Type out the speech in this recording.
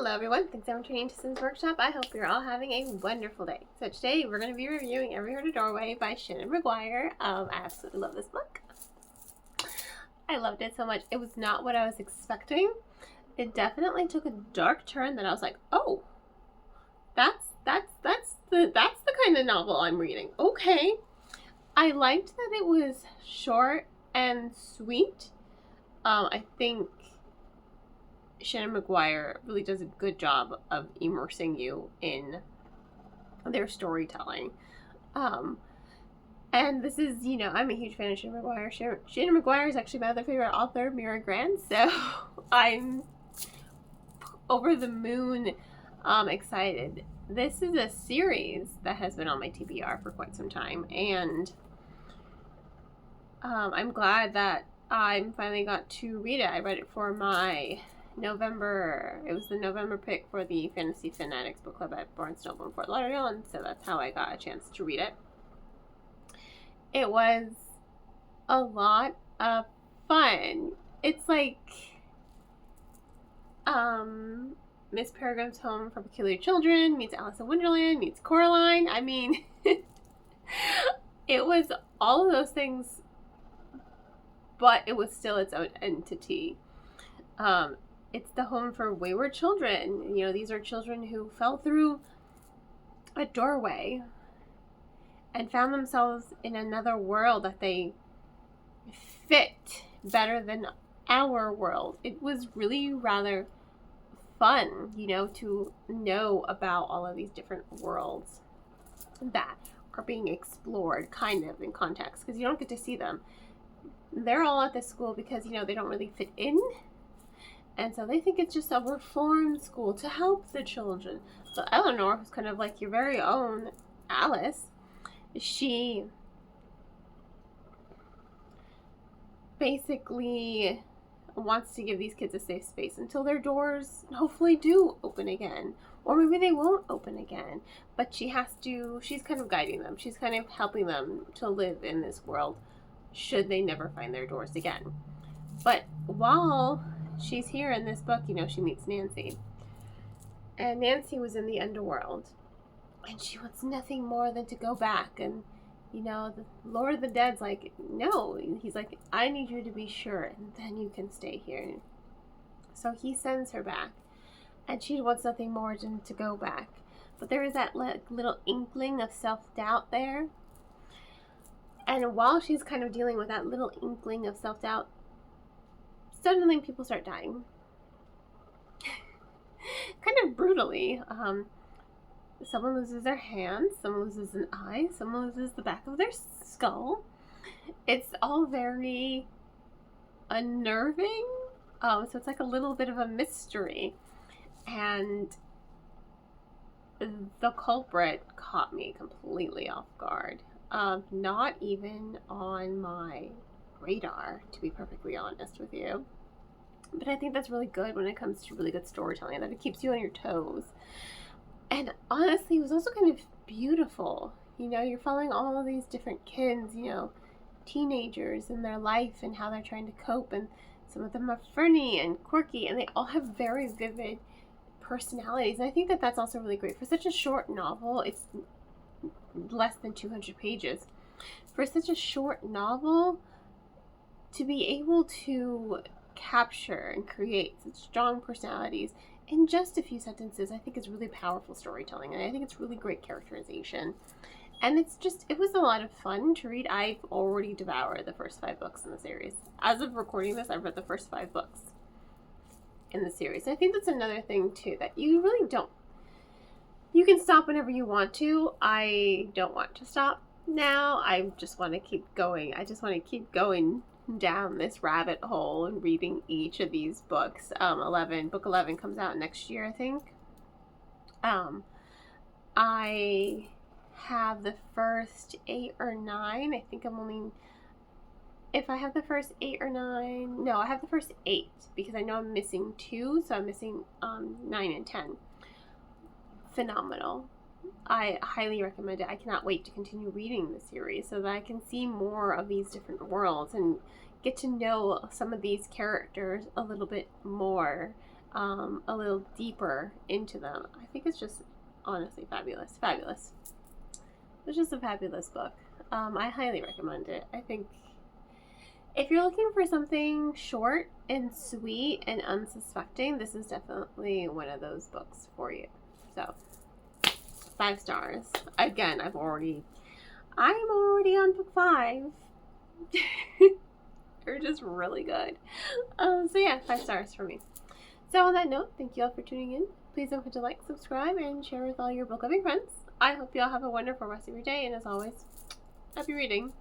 Hello everyone, thanks for tuning into Sims Workshop. I hope you're all having a wonderful day. So today we're going to be reviewing Every Heard a Doorway by Seanan McGuire. I absolutely love this book. I loved it so much. It was not what I was expecting. It definitely took a dark turn that I was like, oh, that's the kind of novel I'm reading. Okay. I liked that it was short and sweet. I think Seanan McGuire really does a good job of immersing you in their storytelling. And this is, I'm a huge fan of Seanan McGuire. Seanan McGuire is actually my other favorite author, Mira Grant, so I'm over the moon excited. This is a series that has been on my TBR for quite some time, and I'm glad that I finally got to read it. I read it for my it was the November pick for the Fantasy Fanatics book club at Barnes Noble in Fort Lauderdale, and so that's how I got a chance to read it. It was a lot of fun. It's like Miss Peregrine's Home for Peculiar Children meets Alice in Wonderland meets Coraline. I mean, it was all of those things, but it was still its own entity. It's the home for wayward children. These are children who fell through a doorway and found themselves in another world that they fit better than our world. It was really rather fun, to know about all of these different worlds that are being explored kind of in context, because you don't get to see them. They're all at this school because, they don't really fit in. And so they think it's just a reform school to help the children. So Eleanor, who's kind of like your very own Alice, she basically wants to give these kids a safe space until their doors hopefully do open again. Or maybe they won't open again. But she's kind of guiding them. She's kind of helping them to live in this world should they never find their doors again. But while she's here in this book, she meets Nancy. And Nancy was in the underworld. And she wants nothing more than to go back. And, the Lord of the Dead's like, no. He's like, I need you to be sure, and then you can stay here. So he sends her back. And she wants nothing more than to go back. But there is that little inkling of self-doubt there. And while she's kind of dealing with that little inkling of self-doubt, suddenly people start dying. Kind of brutally. Someone loses their hand, someone loses an eye, someone loses the back of their skull. It's all very unnerving. So it's like a little bit of a mystery. And the culprit caught me completely off guard. Not even on my radar, to be perfectly honest with you. But I think that's really good when it comes to really good storytelling, that it keeps you on your toes. And honestly, it was also kind of beautiful. You're following all of these different kids, teenagers in their life and how they're trying to cope. And some of them are funny and quirky, and they all have very vivid personalities. And I think that that's also really great. For such a short novel, it's less than 200 pages. For such a short novel, to be able to capture and create such strong personalities in just a few sentences, I think is really powerful storytelling, and I think it's really great characterization. And it was a lot of fun to read. I've already devoured the first 5 books in the series. As of recording this, I've read the first 5 books in the series. And I think that's another thing too, that you really don't, you can stop whenever you want to. I don't want to stop now. I just want to keep going. I just want to keep going down this rabbit hole and reading each of these books. Book 11 comes out next year, I think. I have the first 8 or 9. I think if I have the first 8 or 9, no, I have the first 8 because I know I'm missing 2, so I'm missing 9 and 10. Phenomenal. I highly recommend it. I cannot wait to continue reading the series so that I can see more of these different worlds and get to know some of these characters a little bit more a little deeper into them. I think it's just honestly fabulous. Fabulous. It's just a fabulous book. I highly recommend it. I think if you're looking for something short and sweet and unsuspecting, this is definitely one of those books for you. So, 5 stars. Again, I'm already on book 5. They're just really good. So yeah, 5 stars for me. So on that note, thank you all for tuning in. Please don't forget to like, subscribe, and share with all your book loving friends. I hope you all have a wonderful rest of your day, and as always, happy reading.